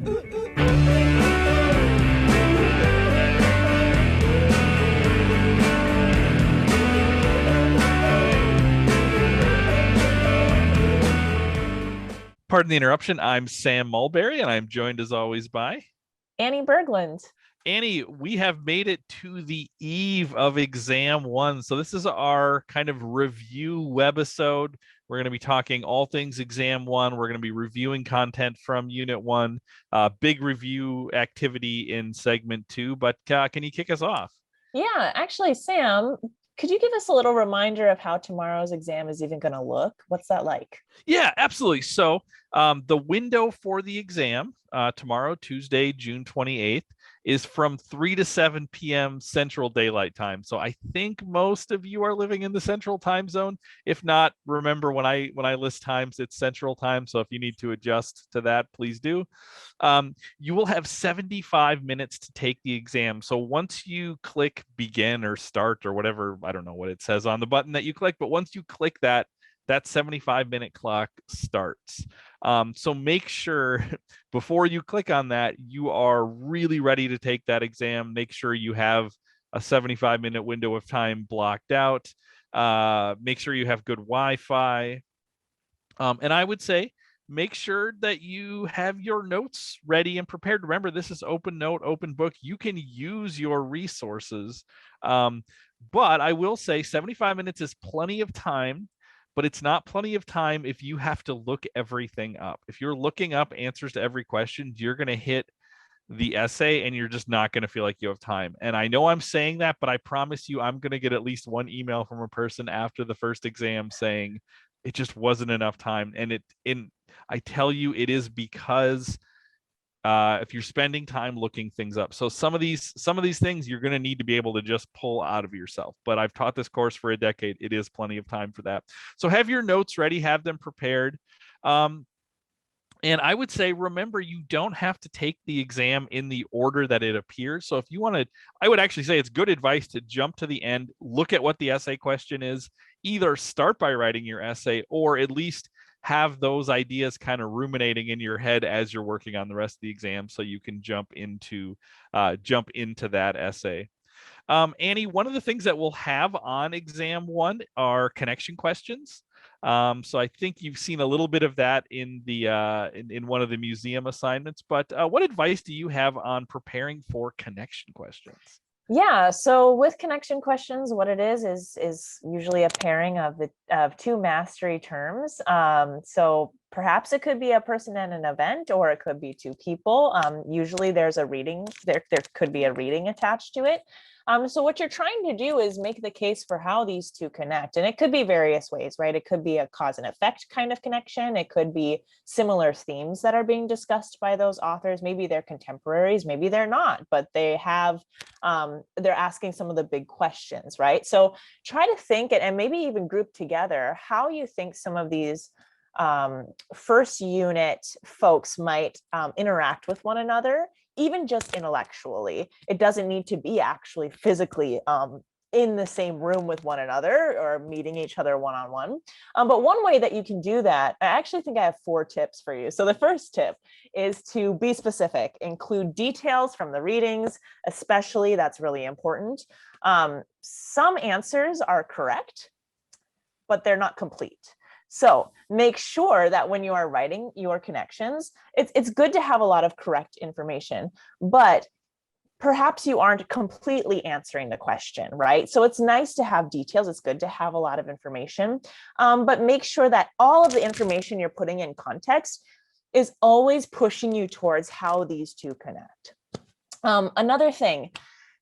Pardon the interruption. I'm Sam Mulberry, and I'm joined as always by Annie Berglund. Annie. We have made it to the eve of exam one. So this is our kind of review webisode. We're going to be talking all things exam one. We're going to be reviewing content from unit one, big review activity in segment two. But can you kick us off? Yeah, actually, Sam, could you give us a little reminder of how tomorrow's exam is even going to look? What's that like? Yeah, absolutely. So the window for the exam tomorrow, Tuesday, June 28th, is from 3 to 7 p.m. Central Daylight Time. So I think most of you are living in the Central Time Zone. If not, remember when I list times, it's Central Time. So if you need to adjust to that, please do. You will have 75 minutes to take the exam. So once you click begin or start or whatever, I don't know what it says on the button that you click, but once you click that 75-minute clock starts. So make sure before you click on that, you are really ready to take that exam. Make sure you have a 75-minute window of time blocked out. Make sure you have good Wi-Fi. And I would say, make sure that you have your notes ready and prepared. Remember, this is open note, open book. You can use your resources. But I will say 75 minutes is plenty of time. But it's not plenty of time if you have to look everything up. If you're looking up answers to every question, you're going to hit the essay and you're just not going to feel like you have time. And I know I'm saying that, but I promise you I'm going to get at least one email from a person after the first exam saying it just wasn't enough time. And I tell you, it is because if you're spending time looking things up. So some of these things you're going to need to be able to just pull out of yourself. But I've taught this course for a decade. It is plenty of time for that. So have your notes ready, have them prepared. And I would say, remember, you don't have to take the exam in the order that it appears. So if you want to, I would actually say it's good advice to jump to the end, look at what the essay question is, either start by writing your essay or at least have those ideas kind of ruminating in your head as you're working on the rest of the exam so you can jump into that essay. Annie, one of the things that we'll have on exam one are connection questions. So I think you've seen a little bit of that in the in one of the museum assignments, but what advice do you have on preparing for connection questions? Yeah, so with connection questions, what it is usually a pairing of two mastery terms. So perhaps it could be a person and an event, or it could be two people. Usually there's a reading, there could be a reading attached to it. So what you're trying to do is make the case for how these two connect. And it could be various ways, right? It could be a cause and effect kind of connection. It could be similar themes that are being discussed by those authors. Maybe they're contemporaries, maybe they're not, but they have, they're asking some of the big questions, right? So try to think and maybe even group together how you think some of these first unit folks might interact with one another, even just intellectually. It doesn't need to be actually physically in the same room with one another or meeting each other one-on-one. But one way that you can do that, I actually think I have 4 tips for you. So the first tip is to be specific, include details from the readings, especially, that's really important. Some answers are correct, but they're not complete. So make sure that when you are writing your connections, it's good to have a lot of correct information, but perhaps you aren't completely answering the question, right? So it's nice to have details. It's good to have a lot of information, but make sure that all of the information you're putting in context is always pushing you towards how these two connect. Another thing,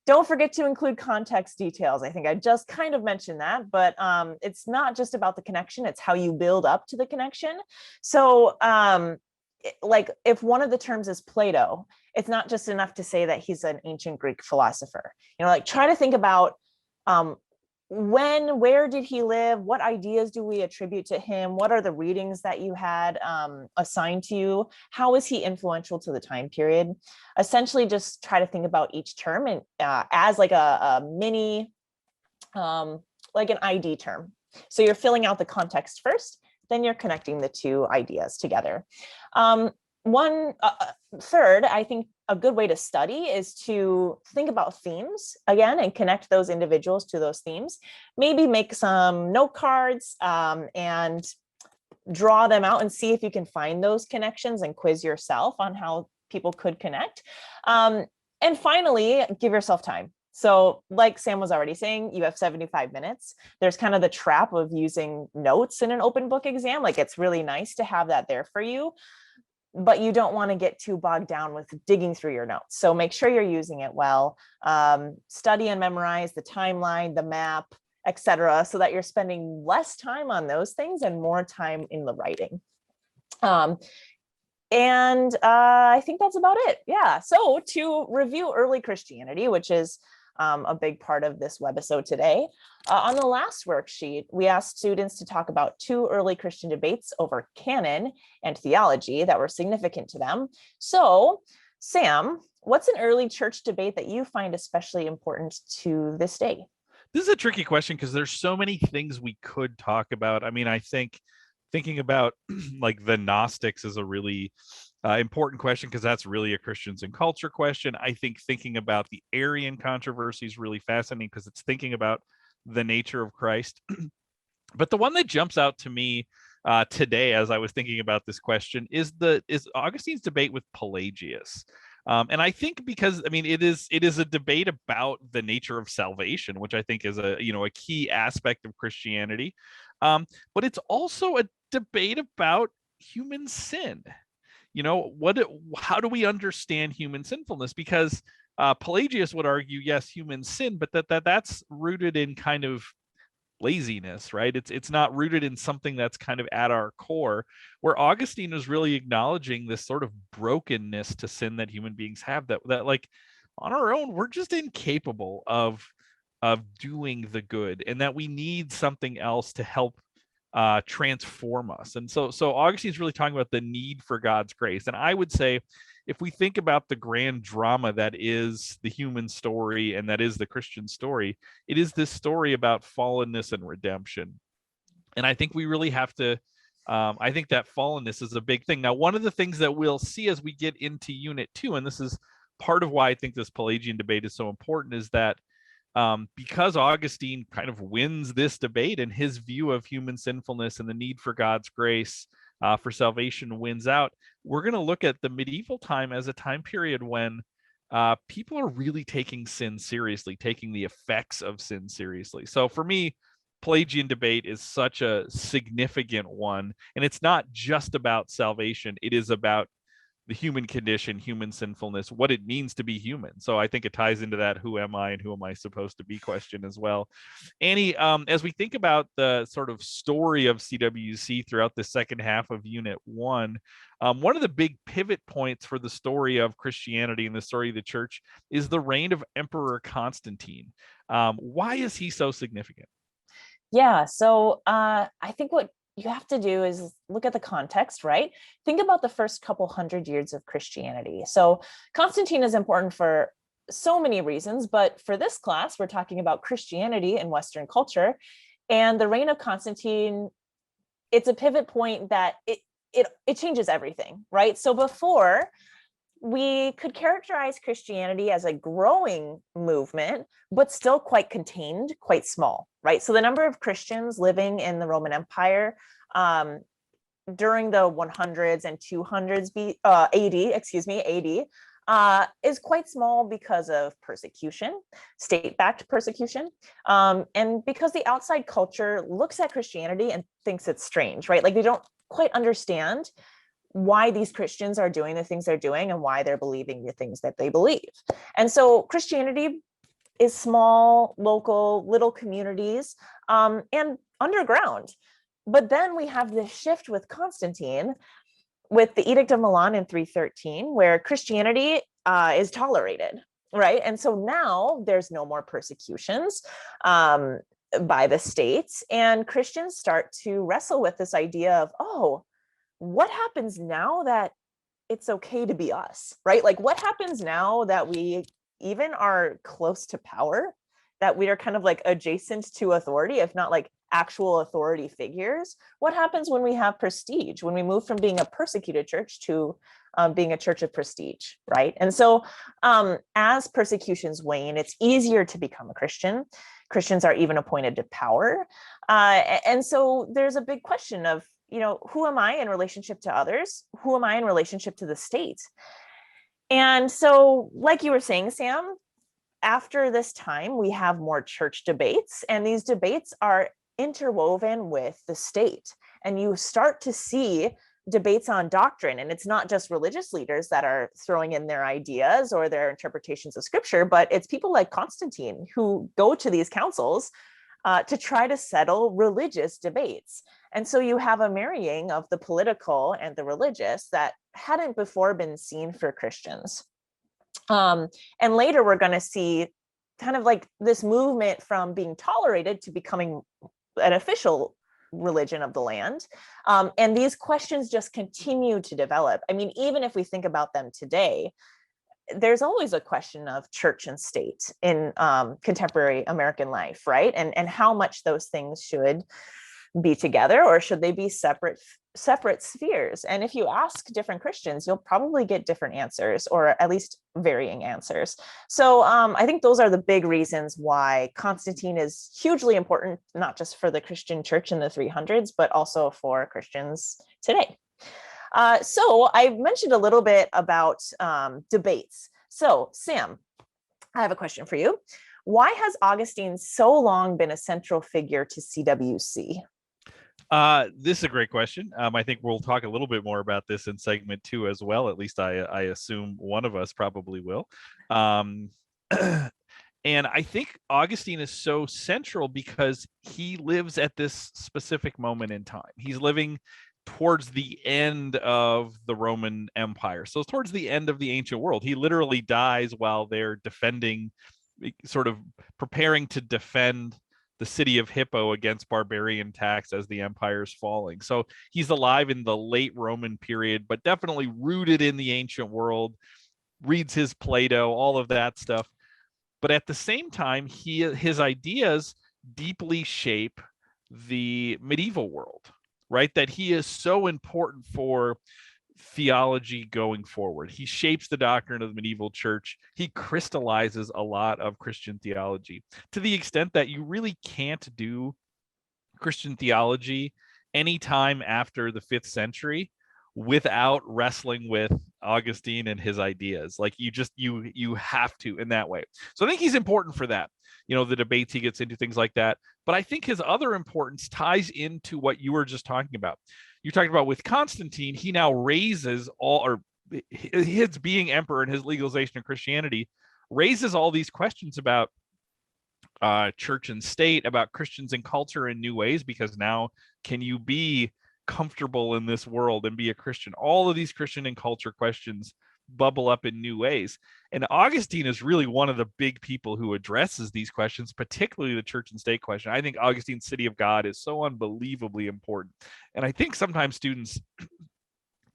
don't forget to include context details. I think I just kind of mentioned that, but it's not just about the connection, it's how you build up to the connection. So like if one of the terms is Plato, it's not just enough to say that he's an ancient Greek philosopher. Like try to think about where did he live? What ideas do we attribute to him? What are the readings that you had assigned to you? How is he influential to the time period? Essentially, just try to think about each term and as like a mini, like an ID term. So you're filling out the context first, then you're connecting the two ideas together. third, I think a good way to study is to think about themes again and connect those individuals to those themes. Maybe make some note cards and draw them out and see if you can find those connections and quiz yourself on how people could connect. And finally, give yourself time. So like Sam was already saying, you have 75 minutes. There's kind of the trap of using notes in an open book exam. Like it's really nice to have that there for you, but you don't want to get too bogged down with digging through your notes. So make sure you're using it well. Study and memorize the timeline, the map, etc., so that you're spending less time on those things and more time in the writing. I think that's about it. Yeah. So to review early Christianity, which is a big part of this webisode today, on the last worksheet, we asked students to talk about 2 early Christian debates over canon and theology that were significant to them. So, Sam, what's an early church debate that you find especially important to this day? This is a tricky question because there's so many things we could talk about. I mean, I think thinking about like the Gnostics is a really important question because that's really a Christians and culture question. I think thinking about the Arian controversy is really fascinating because it's thinking about the nature of Christ. But the one that jumps out to me today, as I was thinking about this question, is Augustine's debate with Pelagius. And I think because, I mean, it is a debate about the nature of salvation, which I think is a key aspect of Christianity. But it's also a debate about human sin. How do we understand human sinfulness? Because Pelagius would argue, yes, human sin, but that's rooted in kind of laziness, right? It's not rooted in something that's kind of at our core, where Augustine was really acknowledging this sort of brokenness to sin that human beings have, that like on our own we're just incapable of doing the good, and that we need something else to help transform us. And so Augustine's really talking about the need for God's grace. And I would say, if we think about the grand drama that is the human story and that is the Christian story, it is this story about fallenness and redemption. And I think we really have to, I think that fallenness is a big thing. Now, one of the things that we'll see as we get into Unit 2, and this is part of why I think this Pelagian debate is so important, is that because Augustine kind of wins this debate and his view of human sinfulness and the need for God's grace for salvation wins out, we're going to look at the medieval time as a time period when people are really taking sin seriously, taking the effects of sin seriously. So for me, Pelagian debate is such a significant one, and it's not just about salvation. It is about the human condition, human sinfulness, what it means to be human. So I think it ties into that who am I and who am I supposed to be question as well. Annie, as we think about the sort of story of CWC throughout the second half of Unit 1, one of the big pivot points for the story of Christianity and the story of the church is the reign of Emperor Constantine. Why is he so significant? Yeah, so I think what you have to do is look at the context, right? Think about the first couple hundred years of Christianity. So Constantine is important for so many reasons, but for this class, we're talking about Christianity and Western culture. And the reign of Constantine, it's a pivot point that it changes everything, right? So before, we could characterize Christianity as a growing movement, but still quite contained, quite small, right? So the number of Christians living in the Roman Empire during the 100s and 200s AD, is quite small because of persecution, state-backed persecution, and because the outside culture looks at Christianity and thinks it's strange, right? Like they don't quite understand why these Christians are doing the things they're doing and why they're believing the things that they believe. And so Christianity is small, local, little communities, and underground. But then we have this shift with Constantine, with the Edict of Milan in 313, where Christianity is tolerated, right? And so now there's no more persecutions by the states, and Christians start to wrestle with this idea of, oh, what happens now that it's okay to be us, right? Like what happens now that we even are close to power, that we are kind of like adjacent to authority, if not like actual authority figures, what happens when we have prestige, when we move from being a persecuted church to being a church of prestige, right? And so as persecutions wane, it's easier to become a Christian. Christians are even appointed to power. And so there's a big question of, who am I in relationship to others? Who am I in relationship to the state? And so, like you were saying, Sam, after this time, we have more church debates, and these debates are interwoven with the state. And you start to see debates on doctrine, and it's not just religious leaders that are throwing in their ideas or their interpretations of scripture, but it's people like Constantine who go to these councils to try to settle religious debates. And so you have a marrying of the political and the religious that hadn't before been seen for Christians. And later we're going to see kind of like this movement from being tolerated to becoming an official religion of the land. And these questions just continue to develop. I mean, even if we think about them today, there's always a question of church and state in contemporary American life, right? And how much those things should be together, or should they be separate spheres? And if you ask different Christians, you'll probably get different answers, or at least varying answers. So I think those are the big reasons why Constantine is hugely important, not just for the Christian church in the 300s, but also for Christians today. So I mentioned a little bit about debates. So Sam, I have a question for you. Why has Augustine so long been a central figure to CWC? This is a great question. I think we'll talk a little bit more about this in segment 2 as well. At least I assume one of us probably will. And I think Augustine is so central because he lives at this specific moment in time. He's living towards the end of the Roman Empire. So it's towards the end of the ancient world. He literally dies while they're defending, sort of preparing to defend the city of Hippo against barbarian attacks as the empire's falling. So he's alive in the late Roman period, but definitely rooted in the ancient world, reads his Plato, all of that stuff. But at the same time, his ideas deeply shape the medieval world, right? That he is so important for theology going forward. He shapes the doctrine of the medieval church. He crystallizes a lot of Christian theology to the extent that you really can't do Christian theology anytime after the 5th century without wrestling with Augustine and his ideas. Like you have to in that way. So I think he's important for that. The debates he gets into, things like that. But I think his other importance ties into what you were just talking about. You talked about with Constantine, he now raises his being emperor and his legalization of Christianity raises all these questions about church and state, about Christians and culture in new ways, because now can you be comfortable in this world and be a Christian? All of these Christian and culture questions bubble up in new ways. And Augustine is really one of the big people who addresses these questions, particularly the church and state question. I think Augustine's City of God is so unbelievably important. And I think sometimes students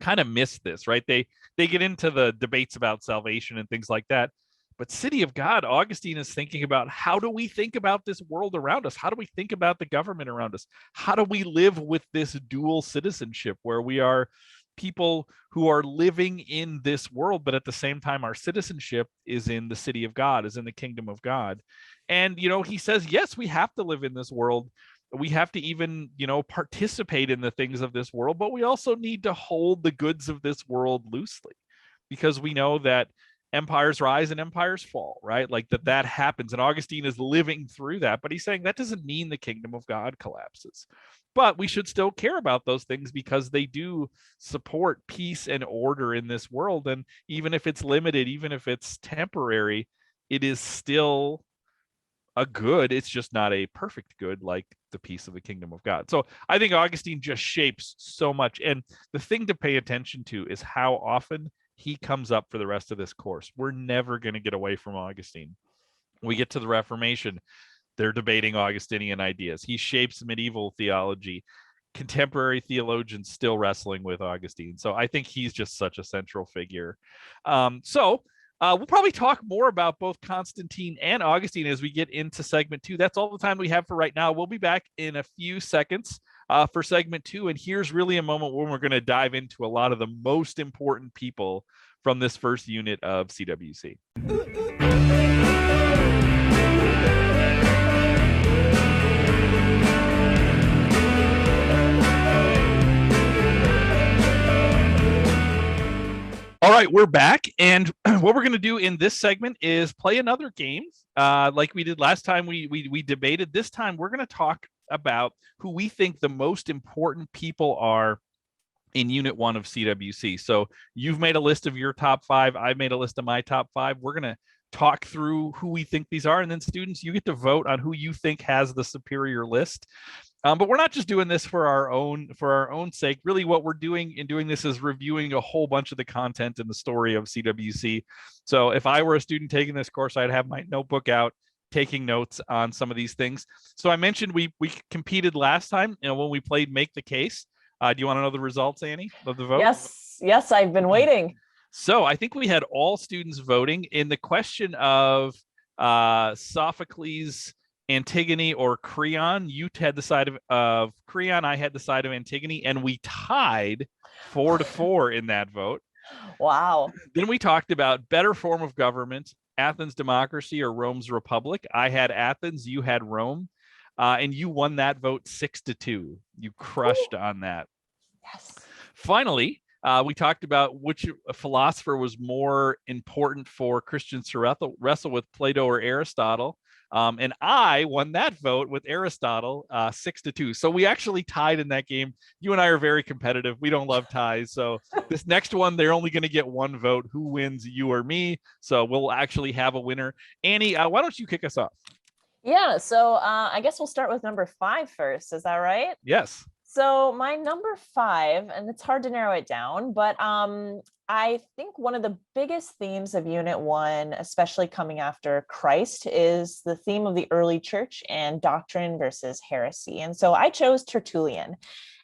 kind of miss this, right? They get into the debates about salvation and things like that. But City of God, Augustine is thinking about, how do we think about this world around us? How do we think about the government around us? How do we live with this dual citizenship where we are people who are living in this world, but at the same time, our citizenship is in the city of God, is in the kingdom of God. And, he says, yes, we have to live in this world. We have to even, participate in the things of this world, but we also need to hold the goods of this world loosely, because we know that empires rise and empires fall, right? Like that happens. And Augustine is living through that, but he's saying that doesn't mean the kingdom of God collapses. But we should still care about those things because they do support peace and order in this world. And even if it's limited, even if it's temporary, it is still a good. It's just not a perfect good like the peace of the kingdom of God. So I think Augustine just shapes so much. And the thing to pay attention to is how often he comes up for the rest of this course. We're never going to get away from Augustine. We get to the Reformation, they're debating Augustinian ideas. He shapes medieval theology. Contemporary theologians still wrestling with Augustine. So I think he's just such a central figure. So We'll probably talk more about both Constantine and Augustine as we get into segment 2. That's all the time we have for right now. We'll be back in a few seconds for segment 2. And here's really a moment when we're going to dive into a lot of the most important people from this first unit of CWC. All right, we're back, and what we're going to do in this segment is play another game, like we did last time. We debated. This time, we're going to talk about who we think the most important people are in Unit 1 of CWC. So you've made a list of your top 5. I've made a list of my top 5. We're going to talk through who we think these are, and then students, you get to vote on who you think has the superior list. But we're not just doing this for our own sake. Really, what we're doing in doing this is reviewing a whole bunch of the content and the story of CWC. So if I were a student taking this course, I'd have my notebook out, taking notes on some of these things. So I mentioned we competed last time, when we played Make the Case. Do you want to know the results, Annie, of the vote? Yes, I've been waiting. So I think we had all students voting in the question of Sophocles, Antigone, or Creon. You had the side of Creon, I had the side of Antigone, and we tied 4-4 in that vote. Wow. Then we talked about better form of government, Athens' democracy or Rome's republic. I had Athens, you had Rome, and you won that vote 6-2. You crushed on that. Yes. Finally, we talked about which philosopher was more important for Christians to wrestle with, Plato or Aristotle. And I won that vote with Aristotle 6-2. So we actually tied in that game. You and I are very competitive. We don't love ties. So this next one, they're only going to get one vote. Who wins, you or me? So we'll actually have a winner. Annie, why don't you kick us off? Yeah, so I guess we'll start with number 5 first. Is that right? Yes. So my number 5, and it's hard to narrow it down, but I think one of the biggest themes of Unit 1, especially coming after Christ, is the theme of the early church and doctrine versus heresy. And so I chose Tertullian.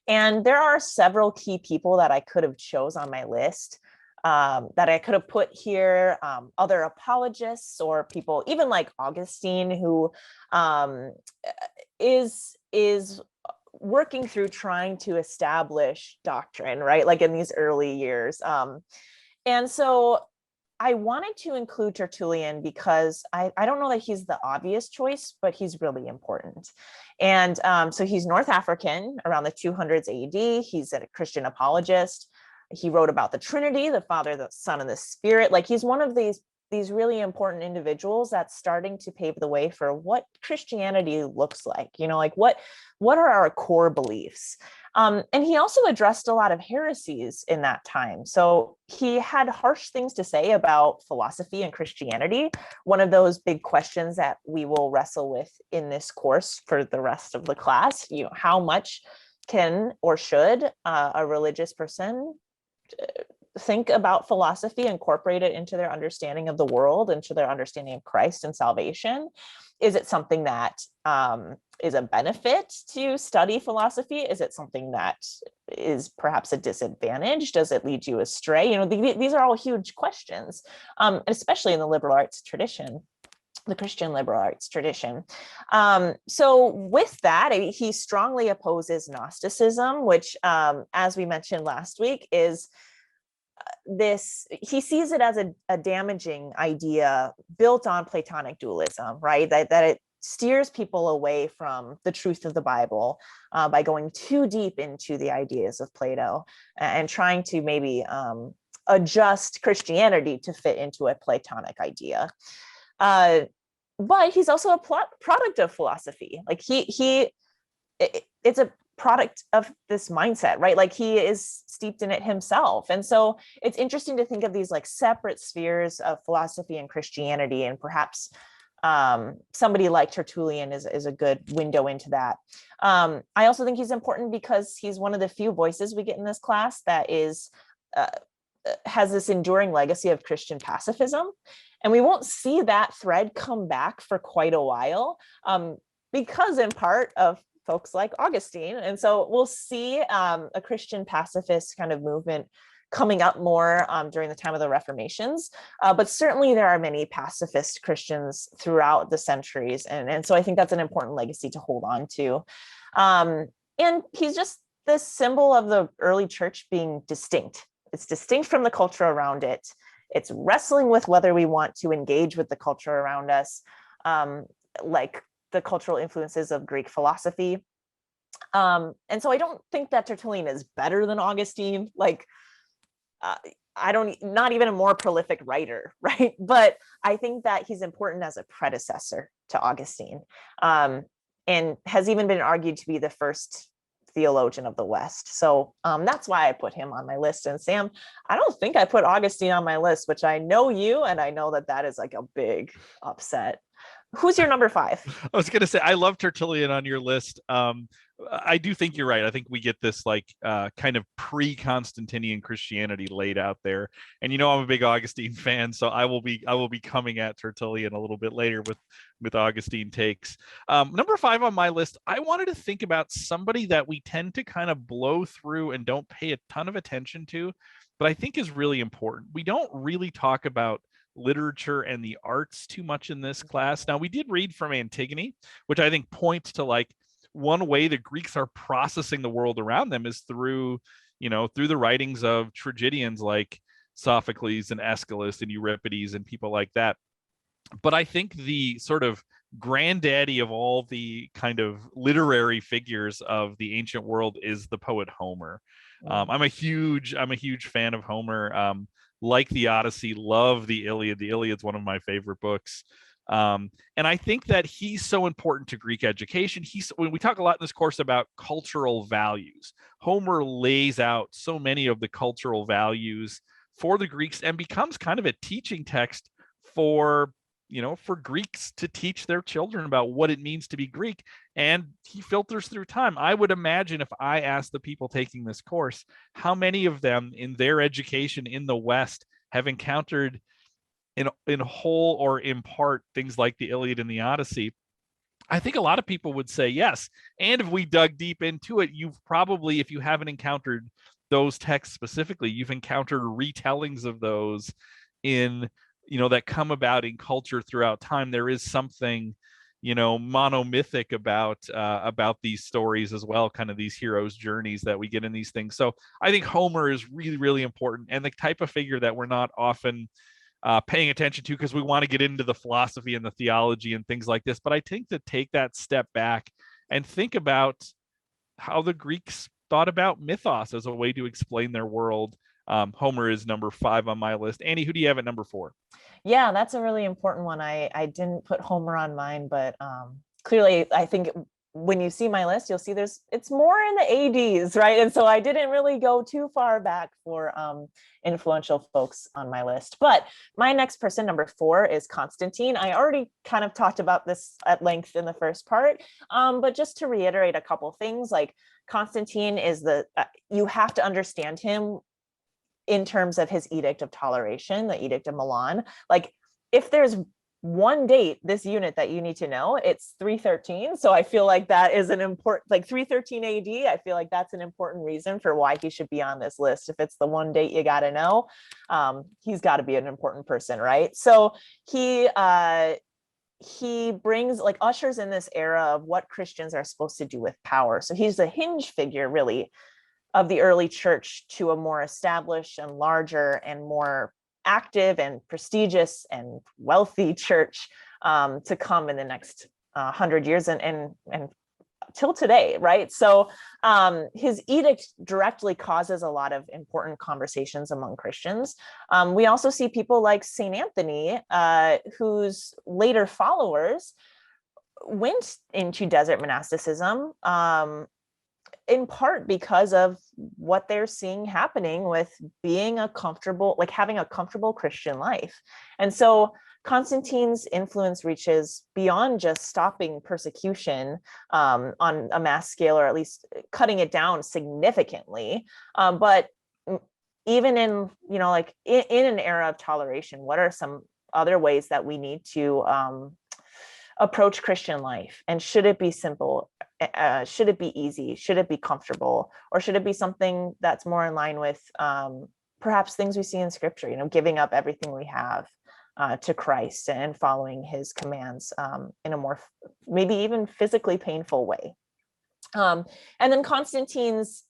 And there are several key people that I could have chose on my list that I could have put here, other apologists or people, even like Augustine, who is working through trying to establish doctrine, right? Like in these early years. And so I wanted to include Tertullian because I don't know that he's the obvious choice, but he's really important. And so he's North African around the 200s AD. He's a Christian apologist. He wrote about the Trinity, the Father, the Son, and the Spirit. Like he's one of these really important individuals that's starting to pave the way for what Christianity looks like, like what are our core beliefs? And he also addressed a lot of heresies in that time. So he had harsh things to say about philosophy and Christianity. One of those big questions that we will wrestle with in this course for the rest of the class, how much can or should a religious person think about philosophy, incorporate it into their understanding of the world, into their understanding of Christ and salvation? Is it something that is a benefit to study philosophy? Is it something that is perhaps a disadvantage? Does it lead you astray? These are all huge questions, especially in the liberal arts tradition, the Christian liberal arts tradition. So with that, he strongly opposes Gnosticism, which, as we mentioned last week, is he sees it as a damaging idea built on Platonic dualism, right? That it steers people away from the truth of the Bible by going too deep into the ideas of Plato and trying to maybe adjust Christianity to fit into a Platonic idea. But he's also a product of philosophy. Like it's a product of this mindset, right? Like he is steeped in it himself. And so it's interesting to think of these like separate spheres of philosophy and Christianity, and perhaps somebody like Tertullian is a good window into that. I also think he's important because he's one of the few voices we get in this class that has this enduring legacy of Christian pacifism. And we won't see that thread come back for quite a while, because in part of folks like Augustine. And so we'll see a Christian pacifist kind of movement coming up more during the time of the Reformations. But certainly there are many pacifist Christians throughout the centuries. And so I think that's an important legacy to hold on to. And he's just this symbol of the early church being distinct. It's distinct from the culture around it. It's wrestling with whether we want to engage with the culture around us, like the cultural influences of Greek philosophy. And so I don't think that Tertullian is better than Augustine. Like, not even a more prolific writer, right? But I think that he's important as a predecessor to Augustine, and has even been argued to be the first theologian of the West. So that's why I put him on my list. And Sam, I don't think I put Augustine on my list, which I know you, and I know that is like a big upset. Who's your number 5? I was going to say, I love Tertullian on your list. I do think you're right. I think we get this like kind of pre-Constantinian Christianity laid out there. And I'm a big Augustine fan, so I will be coming at Tertullian a little bit later with Augustine takes. Number 5 on my list, I wanted to think about somebody that we tend to kind of blow through and don't pay a ton of attention to, but I think is really important. We don't really talk about literature and the arts too much in this class. Now, we did read from Antigone, which I think points to like one way the Greeks are processing the world around them is through the writings of tragedians like Sophocles and Aeschylus and Euripides and people like that. But I think the sort of granddaddy of all the kind of literary figures of the ancient world is the poet Homer. I'm a huge fan of Homer. Like the Odyssey, love the Iliad. The Iliad's one of my favorite books. And I think that he's so important to Greek education. When we talk a lot in this course about cultural values, Homer lays out so many of the cultural values for the Greeks and becomes kind of a teaching text for Greeks to teach their children about what it means to be Greek. And he filters through time. I would imagine if I asked the people taking this course, how many of them in their education in the West have encountered in whole or in part things like the Iliad and the Odyssey, I think a lot of people would say yes. And if we dug deep into it, you've probably, if you haven't encountered those texts specifically, you've encountered retellings of those in that come about in culture throughout time. There is something monomythic about these stories as well, kind of these heroes' journeys that we get in these things. So I think Homer is really, really important, and the type of figure that we're not often paying attention to because we want to get into the philosophy and the theology and things like this. But I think to take that step back and think about how the Greeks thought about mythos as a way to explain their world. Homer is number 5 on my list. Annie, who do you have at number 4? Yeah, that's a really important one. I didn't put Homer on mine, but clearly I think when you see my list, you'll see it's more in the ADs, right? And so I didn't really go too far back for influential folks on my list. But my next person, number 4, is Constantine. I already kind of talked about this at length in the first part, but just to reiterate a couple things, like Constantine is you have to understand him in terms of his Edict of Toleration, the Edict of Milan. Like, if there's one date this unit that you need to know, it's 313. So I feel like that is an important, like 313 AD, I feel like that's an important reason for why he should be on this list. If it's the one date you got to know, he's got to be an important person, right? So he brings, like, ushers in this era of what Christians are supposed to do with power. So he's the hinge figure, really, of the early church to a more established and larger and more active and prestigious and wealthy church to come in the next 100 years and till today, right? So his edict directly causes a lot of important conversations among Christians. We also see people like St. Anthony, whose later followers went into desert monasticism, in part because of what they're seeing happening with being having a comfortable Christian life. And so Constantine's influence reaches beyond just stopping persecution on a mass scale, or at least cutting it down significantly. But even in an era of toleration, what are some other ways that we need to approach Christian life? And should it be simple? Should it be easy? Should it be comfortable? Or should it be something that's more in line with perhaps things we see in scripture, giving up everything we have to Christ and following his commands in a more maybe even physically painful way. And then Constantine's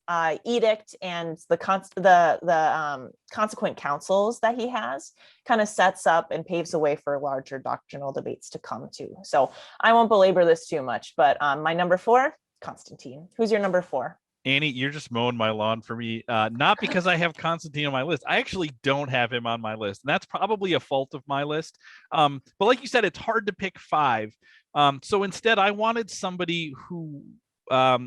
edict and the consequent councils that he has kind of sets up and paves the way for larger doctrinal debates to come too. So I won't belabor this too much, but my number 4, Constantine. Who's your number 4? Annie, you're just mowing my lawn for me. Not because I have Constantine on my list. I actually don't have him on my list. And that's probably a fault of my list. But like you said, it's hard to pick 5. So instead, I wanted somebody who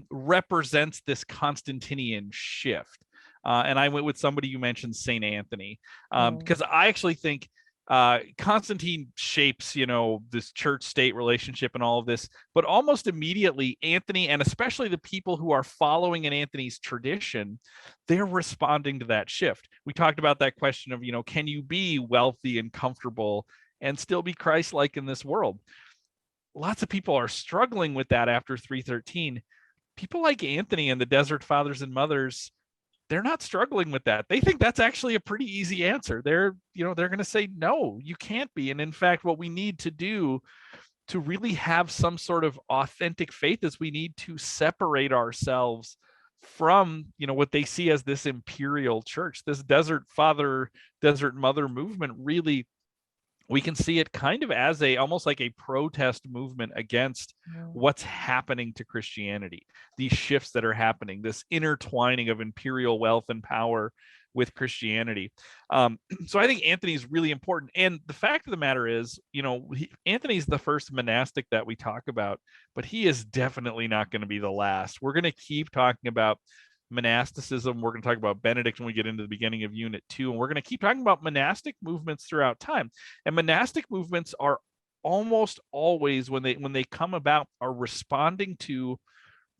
represents this Constantinian shift. And I went with somebody you mentioned, St. Anthony, because I actually think Constantine shapes, this church-state relationship and all of this, but almost immediately Anthony, and especially the people who are following in Anthony's tradition, they're responding to that shift. We talked about that question of, can you be wealthy and comfortable and still be Christ-like in this world? Lots of people are struggling with that after 313. People like Anthony and the Desert Fathers and Mothers, they're not struggling with that. They think that's actually a pretty easy answer. They're going to say, no, you can't be. And in fact, what we need to do to really have some sort of authentic faith is we need to separate ourselves from, what they see as this imperial church, this Desert Father, Desert Mother movement. Really, we can see it kind of as almost like a protest movement against what's happening to Christianity, these shifts that are happening, this intertwining of imperial wealth and power with Christianity. So I think Anthony's really important. And the fact of the matter is, Anthony's the first monastic that we talk about, but he is definitely not going to be the last. We're going to keep talking about monasticism. We're going to talk about Benedict when we get into the beginning of Unit 2, and we're going to keep talking about monastic movements throughout time. And monastic movements are almost always, when they come about, are responding to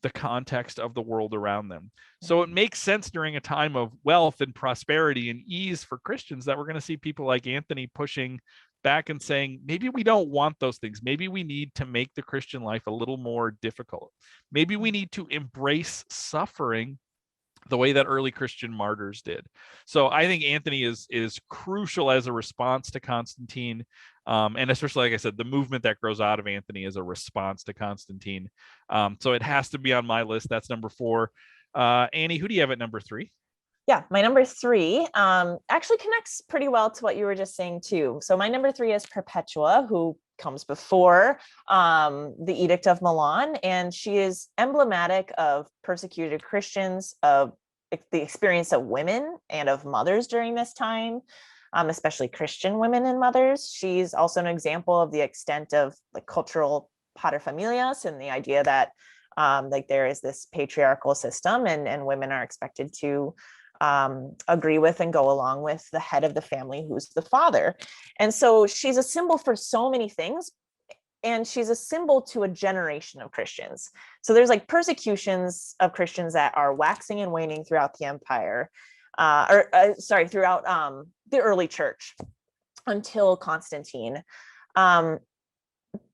the context of the world around them. So it makes sense during a time of wealth and prosperity and ease for Christians that we're going to see people like Anthony pushing back and saying, maybe we don't want those things. Maybe we need to make the Christian life a little more difficult. Maybe we need to embrace suffering the way that early Christian martyrs did. So I think Anthony is crucial as a response to Constantine. And especially, like I said, the movement that grows out of Anthony is a response to Constantine. So it has to be on my list. That's number 4. Annie, who do you have at number 3? Yeah, my number 3 actually connects pretty well to what you were just saying too. So my number 3 is Perpetua, who comes before the Edict of Milan, and she is emblematic of persecuted Christians, of the experience of women and of mothers during this time, especially Christian women and mothers. She's also an example of the extent of cultural paterfamilias and the idea that there is this patriarchal system and women are expected to agree with and go along with the head of the family, who's the father. And so she's a symbol for so many things, and she's a symbol to a generation of Christians. So there's persecutions of Christians that are waxing and waning throughout the empire, throughout the early church until Constantine. And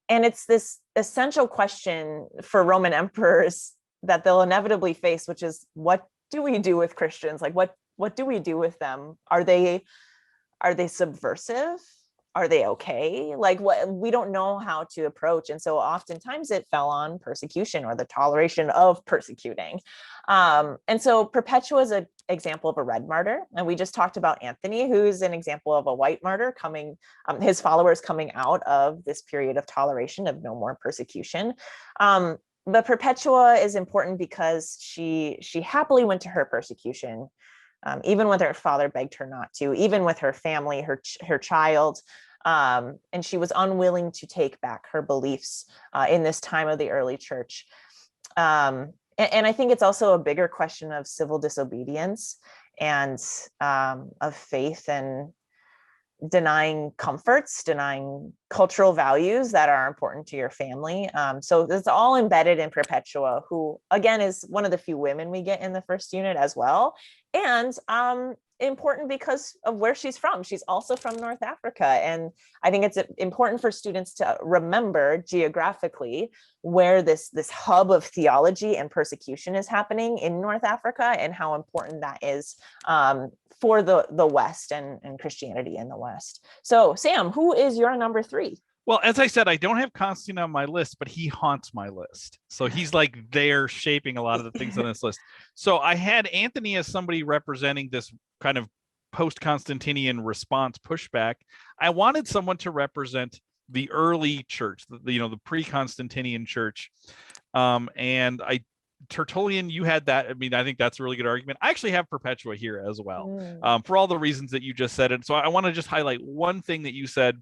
it's this essential question for Roman emperors that they'll inevitably face, which is, what do we do with Christians? What do we do with them? Are they subversive? Are they okay? What, we don't know how to approach. And so oftentimes it fell on persecution or the toleration of persecuting. And so Perpetua is an example of a red martyr. And we just talked about Anthony, who's an example of a white martyr coming, his followers coming out of this period of toleration, of no more persecution. But Perpetua is important because she happily went to her persecution, even when her father begged her not to, even with her family, her child, and she was unwilling to take back her beliefs in this time of the early church. And I think it's also a bigger question of civil disobedience and of faith and denying comforts, denying cultural values that are important to your family. So it's all embedded in Perpetua, who again is one of the few women we get in the first unit as well. And important because of where she's from. She's also from North Africa. And I think it's important for students to remember geographically where this hub of theology and persecution is happening in North Africa, and how important that is for the West and Christianity in the West. So Sam, who is your number 3? Well, as I said, I don't have Constantine on my list, but he haunts my list. So he's like there shaping a lot of the things on this list. So I had Anthony as somebody representing this kind of post-Constantinian response pushback. I wanted someone to represent the early church, the pre-Constantinian church. And Tertullian, you had that. I mean, I think that's a really good argument. I actually have Perpetua here as well, for all the reasons that you just said. And so I want to just highlight one thing that you said,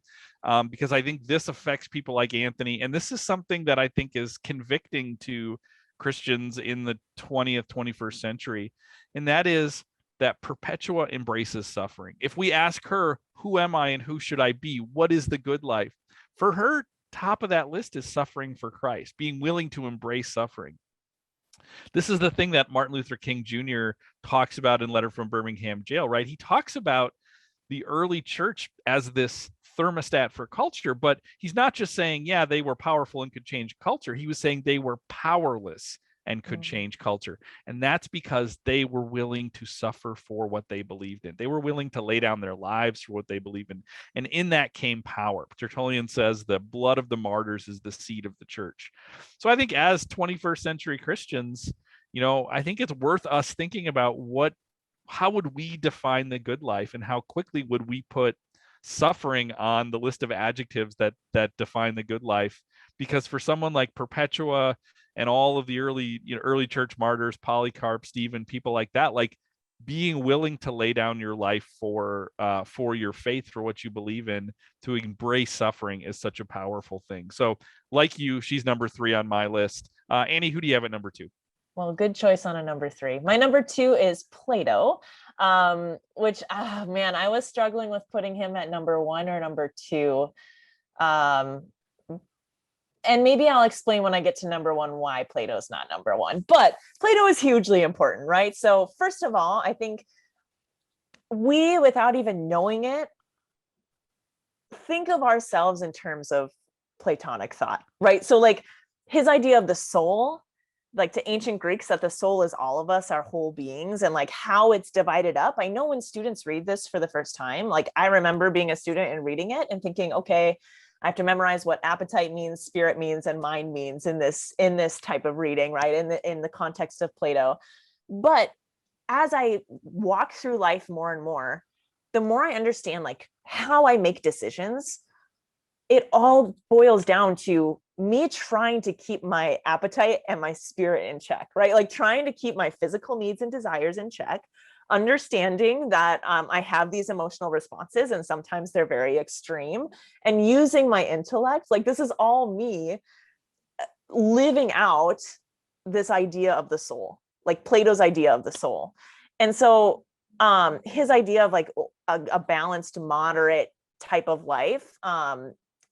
because I think this affects people like Anthony. And this is something that I think is convicting to Christians in the 20th, 21st century. And that is that Perpetua embraces suffering. If we ask her, who am I and who should I be? What is the good life? For her, top of that list is suffering for Christ, being willing to embrace suffering. This is the thing that Martin Luther King Jr. talks about in Letter from Birmingham Jail, right? He talks about the early church as this thermostat for culture, but he's not just saying, yeah, they were powerful and could change culture. He was saying they were powerless and could change culture. And that's because they were willing to suffer for what they believed in. They were willing to lay down their lives for what they believe in. And in that came power. Tertullian says the blood of the martyrs is the seed of the church. So I think as 21st century Christians, I think it's worth us thinking about how would we define the good life, and how quickly would we put suffering on the list of adjectives that define the good life? Because for someone like Perpetua and all of the early church martyrs, Polycarp, Stephen, people like that, like being willing to lay down your life for your faith, for what you believe in, to embrace suffering is such a powerful thing. So like you, she's number 3 on my list. Annie, who do you have at number 2? Well, good choice on a number 3. My number 2 is Plato, which, man, I was struggling with putting him at number 1 or number 2. And maybe I'll explain when I get to number 1 why Plato's not number 1. But Plato is hugely important, right? So first of all, I think we, without even knowing it, think of ourselves in terms of Platonic thought, right? So like his idea of the soul, like to ancient Greeks, that the soul is all of us, our whole beings, and like how it's divided up. I know when students read this for the first time, like I remember being a student and reading it and thinking, okay, I have to memorize what appetite means, spirit means, and mind means in this type of reading, right? In the context of Plato. But as I walk through life more and more, the more I understand like how I make decisions, it all boils down to me trying to keep my appetite and my spirit in check, right? Like trying to keep my physical needs and desires in check, understanding that I have these emotional responses and sometimes they're very extreme, and using my intellect. Like this is all me living out this idea of the soul, like Plato's idea of the soul. And so his idea of like a balanced, moderate type of life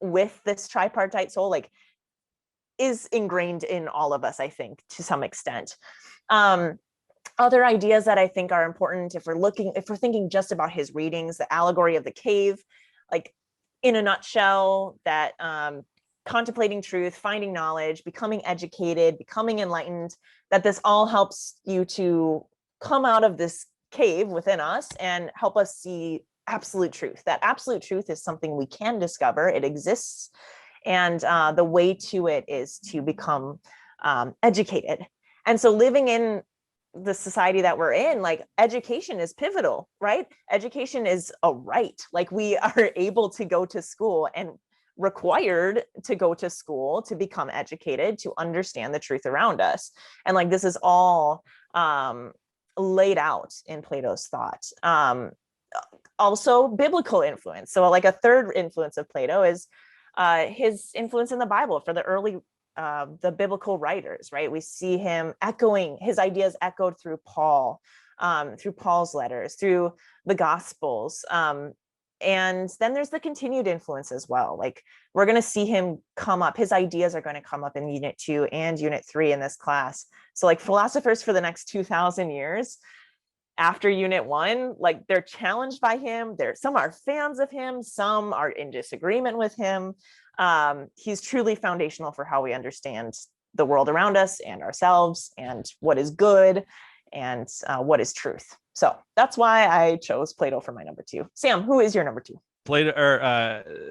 with this tripartite soul, like is ingrained in all of us, I think, to some extent. Other ideas that I think are important, if we're thinking just about his readings, the allegory of the cave, like in a nutshell, that contemplating truth, finding knowledge, becoming educated, becoming enlightened, that this all helps you to come out of this cave within us and help us see absolute truth. That absolute truth is something we can discover. It exists. And the way to it is to become educated. And so living in the society that we're in, like education is pivotal, right? Education is a right. Like we are able to go to school and required to go to school to become educated, to understand the truth around us. And like this is all laid out in Plato's thought. Also biblical influence. So like a third influence of Plato is his influence in the Bible for the early the biblical writers, right? We see him echoing his ideas echoed through Paul, through Paul's letters, through the Gospels. And then there's the continued influence as well. Like we're going to see him come up. His ideas are going to come up in Unit 2 and Unit 3 in this class. So like philosophers for the next 2,000 years after unit 1, like they're challenged by him. Some are fans of him, some are in disagreement with him. He's truly foundational for how we understand the world around us and ourselves, and what is good and what is truth. So that's why I chose Plato for my number 2. Sam, who is your number 2? Plato, or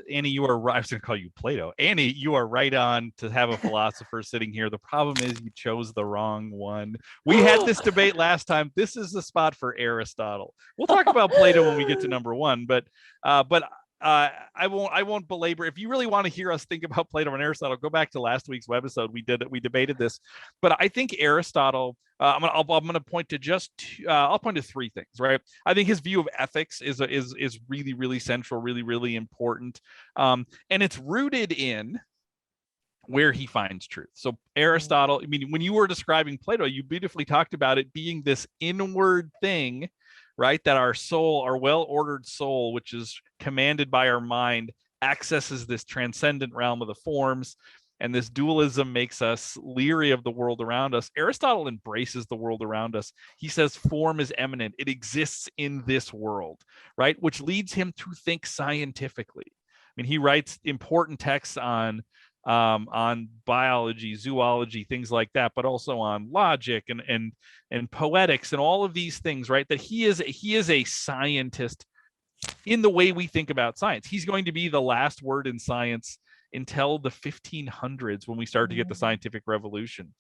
Annie, you are right. I was going to call you Plato. Annie, you are right on to have a philosopher sitting here. The problem is you chose the wrong one. We had this debate last time. This is the spot for Aristotle. We'll talk about Plato when we get to number 1, but I won't belabor. If you really want to hear us think about Plato and Aristotle, go back to last week's webisode. We debated this, but I think Aristotle. I'm gonna point to I'll point to 3 things, right? I think his view of ethics is really, really central, really, really important, and it's rooted in where he finds truth. So Aristotle, I mean, when you were describing Plato, you beautifully talked about it being this inward thing, right? That our soul, our well-ordered soul, which is commanded by our mind, accesses this transcendent realm of the forms, and this dualism makes us leery of the world around us. Aristotle embraces the world around us. He says form is immanent. It exists in this world, right? Which leads him to think scientifically. I mean, he writes important texts on biology, zoology, things like that, but also on logic and poetics and all of these things, right? That he is a scientist in the way we think about science. He's going to be the last word in science until the 1500s, when we start to get the scientific revolution.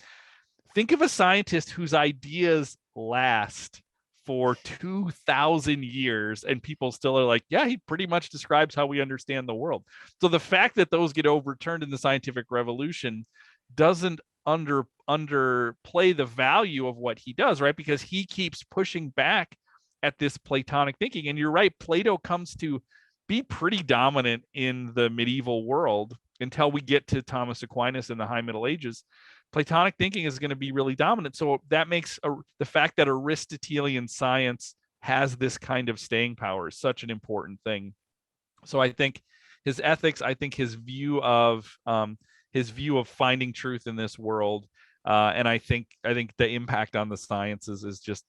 Think of a scientist whose ideas last for 2,000 years and people still are like, yeah, he pretty much describes how we understand the world. So the fact that those get overturned in the scientific revolution doesn't underplay the value of what he does, right? Because he keeps pushing back at this Platonic thinking. And you're right, Plato comes to be pretty dominant in the medieval world until we get to Thomas Aquinas in the High Middle Ages. Platonic thinking is going to be really dominant. So that makes the fact that Aristotelian science has this kind of staying power is such an important thing. So I think his ethics, I think his view of finding truth in this world, and I think the impact on the sciences is just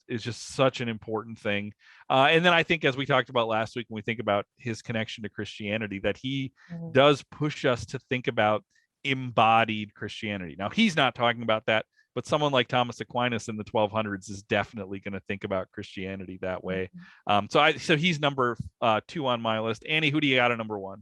such an important thing. And then I think, as we talked about last week, when we think about his connection to Christianity, that he does push us to think about embodied Christianity. Now, he's not talking about that, but someone like Thomas Aquinas in the 1200s is definitely going to think about Christianity that way. So he's number 2 on my list. Annie, who do you got at number 1?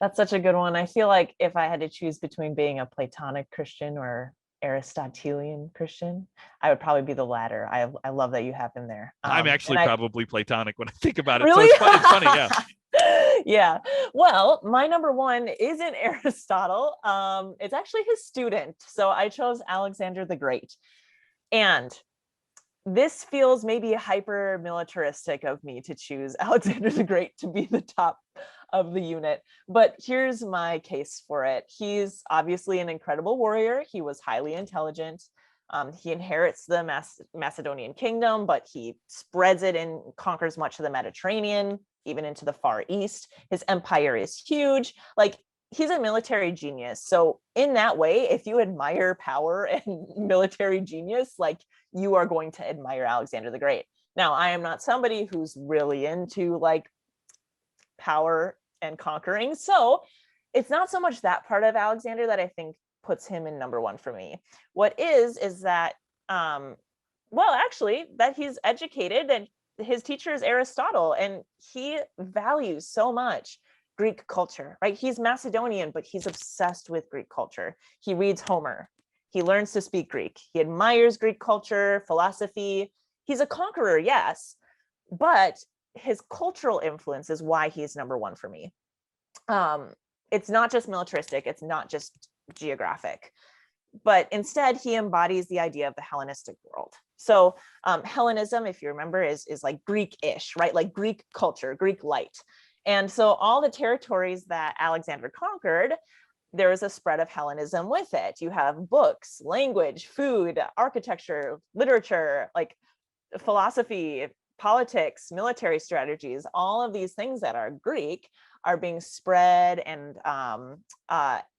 That's such a good one. I feel like if I had to choose between being a Platonic Christian or Aristotelian Christian, I would probably be the latter. I love that you have him there. I'm actually probably Platonic when I think about it. Really? So it's funny, yeah. Yeah. Well, my number 1 isn't Aristotle. It's actually his student. So I chose Alexander the Great. And this feels maybe hyper militaristic of me to choose Alexander the Great to be the top of the unit, but here's my case for it. He's obviously an incredible warrior. He was highly intelligent. He inherits the Macedonian kingdom, but he spreads it and conquers much of the Mediterranean, even into the Far East. His empire is huge. Like, he's a military genius. So in that way, if you admire power and military genius, like, you are going to admire Alexander the Great. Now, I am not somebody who's really into like power and conquering. So it's not so much that part of Alexander that I think puts him in number 1 for me. What is that, actually, that he's educated and his teacher is Aristotle, and he values so much Greek culture, right? He's Macedonian, but he's obsessed with Greek culture. He reads Homer. He learns to speak Greek. He admires Greek culture, philosophy. He's a conqueror, yes, but his cultural influence is why he's number 1 for me. It's not just militaristic. It's not just geographic, but instead he embodies the idea of the Hellenistic world. So Hellenism, if you remember, is like Greek-ish, right? Like Greek culture, Greek light. And so all the territories that Alexander conquered, there is a spread of Hellenism with it. You have books, language, food, architecture, literature, like philosophy, politics, military strategies, all of these things that are Greek are being spread and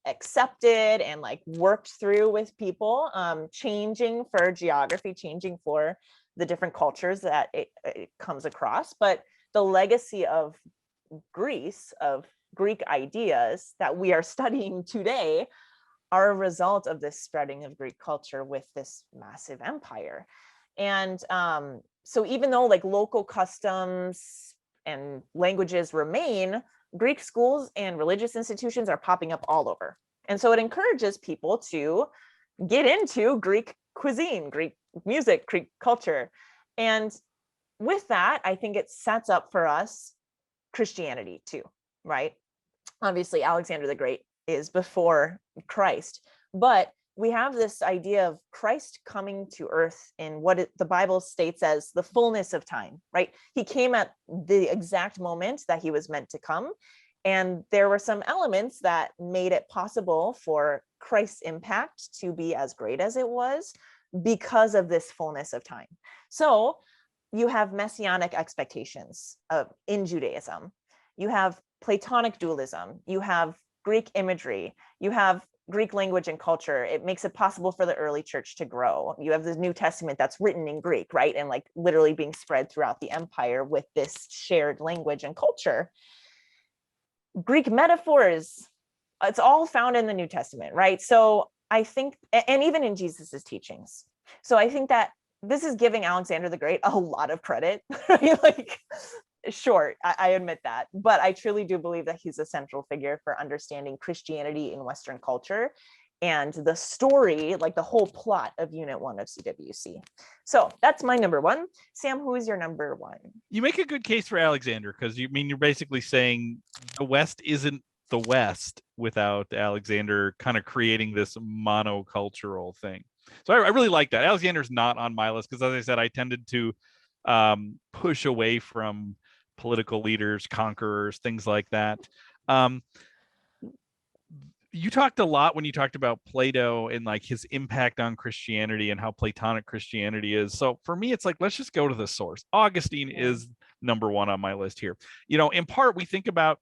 accepted and like worked through with people, changing for geography, changing for the different cultures that it comes across, but the legacy of Greece, of Greek ideas that we are studying today, are a result of this spreading of Greek culture with this massive empire. And so even though like local customs and languages remain, Greek schools and religious institutions are popping up all over. And so it encourages people to get into Greek cuisine, Greek music, Greek culture. And with that, I think it sets up for us Christianity too, right? Obviously, Alexander the Great is before Christ, but we have this idea of Christ coming to earth in what the Bible states as the fullness of time, right? He came at the exact moment that he was meant to come. And there were some elements that made it possible for Christ's impact to be as great as it was because of this fullness of time. So you have messianic expectations in Judaism. You have Platonic dualism. You have Greek imagery. You have Greek language and culture. It makes it possible for the early church to grow. You have the New Testament that's written in Greek, right? And like literally being spread throughout the empire with this shared language and culture. Greek metaphors, it's all found in the New Testament, right? So I think, and even in Jesus's teachings. So I think that this is giving Alexander the Great a lot of credit, right? Like, sure, I admit that, but I truly do believe that he's a central figure for understanding Christianity in Western culture and the story, like the whole plot of Unit 1 of CWC. So that's my number one. Sam, who is your number one? You make a good case for Alexander, because you're basically saying the West isn't the West without Alexander kind of creating this monocultural thing. So I really like that. Alexander's not on my list because, as I said, I tended to push away from political leaders, conquerors, things like that. You talked a lot when you talked about Plato and like his impact on Christianity and how Platonic Christianity is. So for me, it's like, let's just go to the source. Augustine is number one on my list here. You know, in part, we think about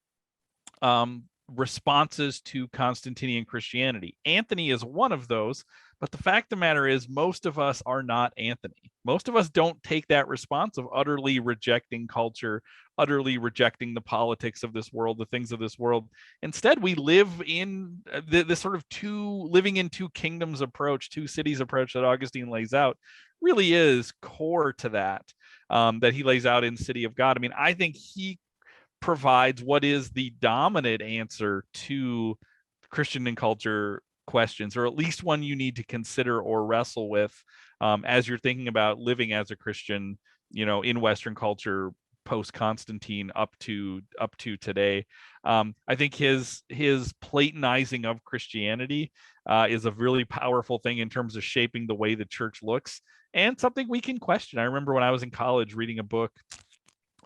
responses to Constantinian Christianity. Anthony is one of those, but the fact of the matter is most of us are not Anthony. Most of us don't take that response of utterly rejecting culture, utterly rejecting the politics of this world, the things of this world. Instead, we live in this sort of living in two kingdoms approach, two cities approach that Augustine lays out, really is core to that, that he lays out in City of God. I mean, I think he provides what is the dominant answer to Christian and culture questions, or at least one you need to consider or wrestle with as you're thinking about living as a Christian, you know, in Western culture post Constantine up to today. I think his Platonizing of Christianity is a really powerful thing in terms of shaping the way the church looks, and something we can question. I remember when I was in college reading a book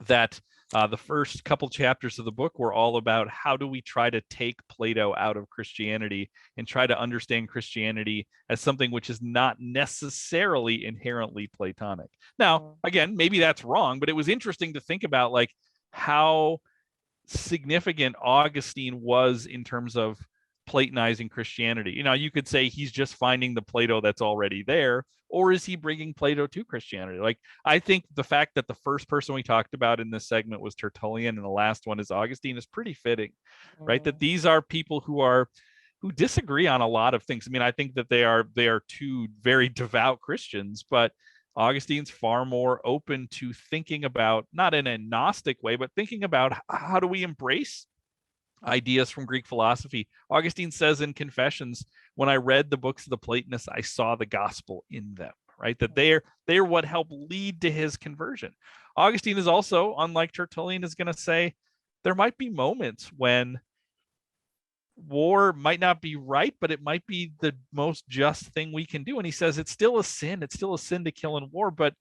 that the first couple chapters of the book were all about how do we try to take Plato out of Christianity and try to understand Christianity as something which is not necessarily inherently Platonic. Now, again, maybe that's wrong, but it was interesting to think about like how significant Augustine was in terms of Platonizing Christianity. You know, you could say he's just finding the Plato that's already there, or is he bringing Plato to Christianity? Like, I think the fact that the first person we talked about in this segment was Tertullian and the last one is Augustine is pretty fitting, right? That these are people who disagree on a lot of things. I mean, I think that they are two very devout Christians, but Augustine's far more open to thinking about, not in a Gnostic way, but thinking about how do we embrace ideas from Greek philosophy. Augustine says in Confessions, when I read the books of the Platonists, I saw the gospel in them, right? That they're what helped lead to his conversion. Augustine is also, unlike Tertullian, is going to say there might be moments when war might not be right, but it might be the most just thing we can do. And he says it's still a sin. It's still a sin to kill in war. But,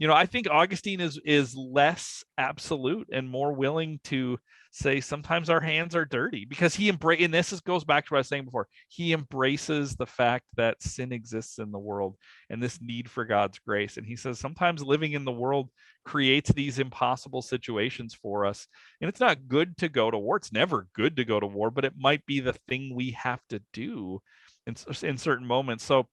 you know, I think Augustine is less absolute and more willing to say sometimes our hands are dirty, because and this goes back to what I was saying before. He embraces the fact that sin exists in the world and this need for God's grace. And he says sometimes living in the world creates these impossible situations for us. And it's not good to go to war. It's never good to go to war, but it might be the thing we have to do in certain moments. So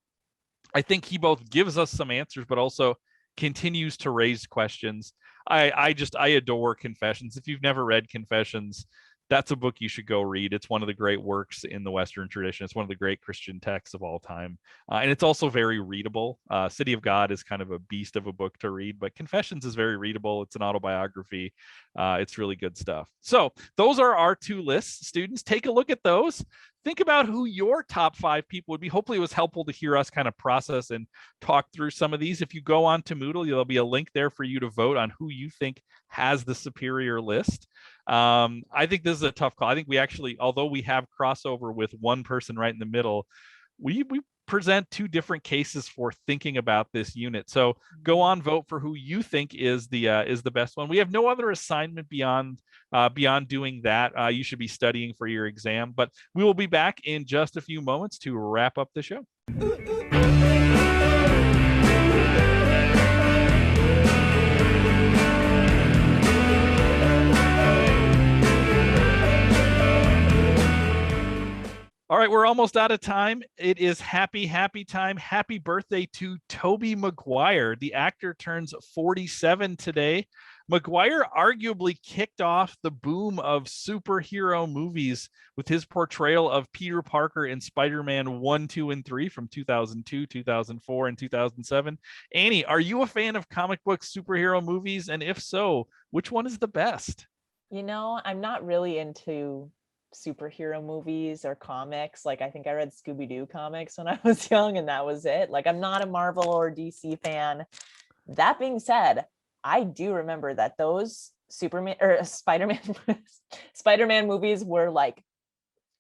I think he both gives us some answers, but also continues to raise questions. I adore Confessions. If you've never read Confessions, that's a book you should go read. It's one of the great works in the Western tradition. It's one of the great Christian texts of all time. And it's also very readable. City of God is kind of a beast of a book to read, but Confessions is very readable. It's an autobiography. It's really good stuff. So those are our 2 lists. Students, take a look at those. Think about who your top 5 people would be. Hopefully it was helpful to hear us kind of process and talk through some of these. If you go on to Moodle, there'll be a link there for you to vote on who you think has the superior list. I think this is a tough call. I think we actually, although we have crossover with one person right in the middle, we present 2 different cases for thinking about this unit. So go on, vote for who you think is the best one. We have no other assignment beyond doing that. You should be studying for your exam, but we will be back in just a few moments to wrap up the show. All right, we're almost out of time. It is happy time. Happy birthday to Tobey Maguire. The actor turns 47 today. Maguire arguably kicked off the boom of superhero movies with his portrayal of Peter Parker in Spider-Man 1, 2, and 3 from 2002, 2004, and 2007. Annie, are you a fan of comic book superhero movies? And if so, which one is the best? You know, I'm not really into superhero movies or comics. Like, I think I read Scooby-Doo comics when I was young, and that was it. Like, I'm not a Marvel or DC fan. That being said, I do remember that those Spider-Man movies were like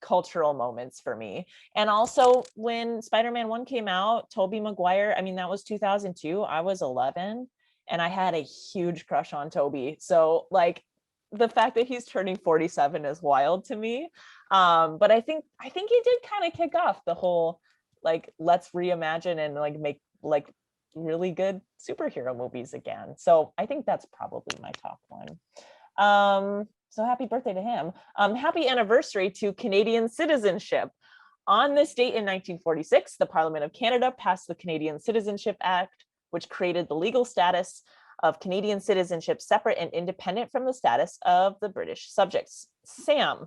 cultural moments for me. And also when Spider-Man 1 came out, Tobey Maguire, I mean, that was 2002. I was 11 and I had a huge crush on Tobey. So like, the fact that he's turning 47 is wild to me. But I think he did kind of kick off the whole, like, let's reimagine and like make like really good superhero movies again. So I think that's probably my top one. So happy birthday to him. Happy anniversary to Canadian citizenship. On this date in 1946, the Parliament of Canada passed the Canadian Citizenship Act, which created the legal status of Canadian citizenship separate and independent from the status of the British subjects. Sam,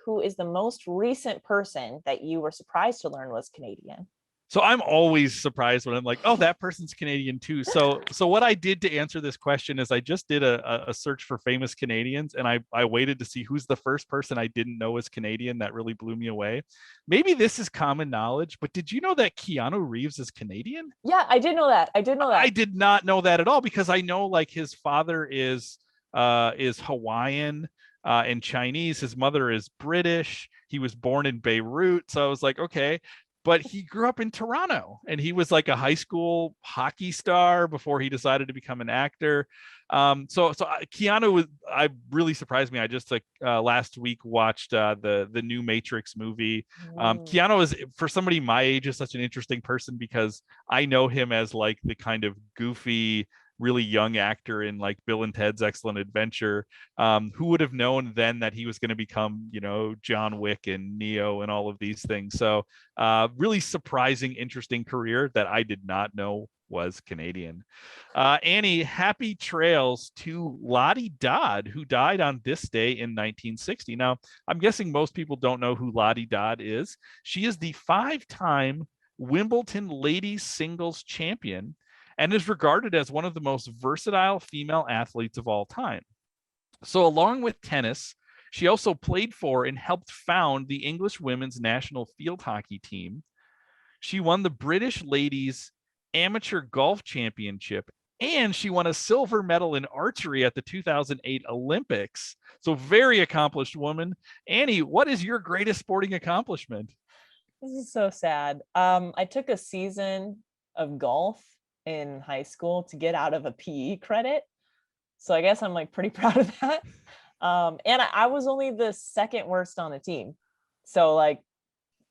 who is the most recent person that you were surprised to learn was Canadian? So I'm always surprised when I'm like, oh, that person's Canadian too. So what I did to answer this question is I just did a search for famous Canadians, and I waited to see who's the first person I didn't know was Canadian. That really blew me away. Maybe this is common knowledge, but did you know that Keanu Reeves is Canadian? Yeah, I did know that. I did not know that at all, because I know like his father is Hawaiian and Chinese. His mother is British. He was born in Beirut. So I was like, okay. But he grew up in Toronto, and he was like a high school hockey star before he decided to become an actor. So Keanu really surprised me. I just last week watched the new Matrix movie. Keanu is, for somebody my age, is such an interesting person because I know him as like the kind of goofy, really young actor in like Bill and Ted's Excellent Adventure. Who would have known then that he was going to become, John Wick and Neo and all of these things. So really surprising, interesting career that I did not know was Canadian. Annie, happy trails to Lottie Dodd, who died on this day in 1960. Now, I'm guessing most people don't know who Lottie Dodd is. She is the 5-time Wimbledon ladies singles champion and is regarded as one of the most versatile female athletes of all time. So along with tennis, she also played for and helped found the English women's national field hockey team. She won the British Ladies Amateur Golf Championship, and she won a silver medal in archery at the 2008 Olympics. So very accomplished woman. Annie, what is your greatest sporting accomplishment? This is so sad. I took a season of golf in high school to get out of a PE credit. So I guess I'm like pretty proud of that. And I was only the second worst on the team. So like,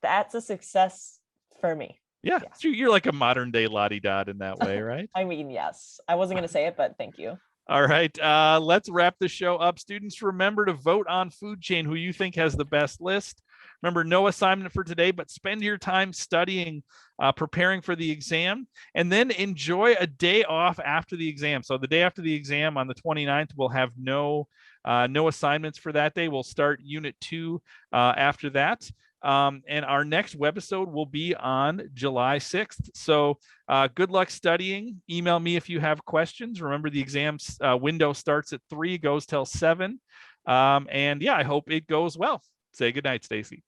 that's a success for me. Yeah. So you're like a modern day Lottie Dodd in that way, right? I mean, yes. I wasn't going to say it, but thank you. All right. Let's wrap the show up. Students, remember to vote on Food Chain, who you think has the best list. Remember, no assignment for today, but spend your time studying, preparing for the exam, and then enjoy a day off after the exam. So the day after the exam on the 29th, we'll have no assignments for that day. We'll start Unit 2 after that. And our next webisode will be on July 6th. So good luck studying. Email me if you have questions. Remember, the exam window starts at 3, goes till 7. And yeah, I hope it goes well. Say good night, Stacy.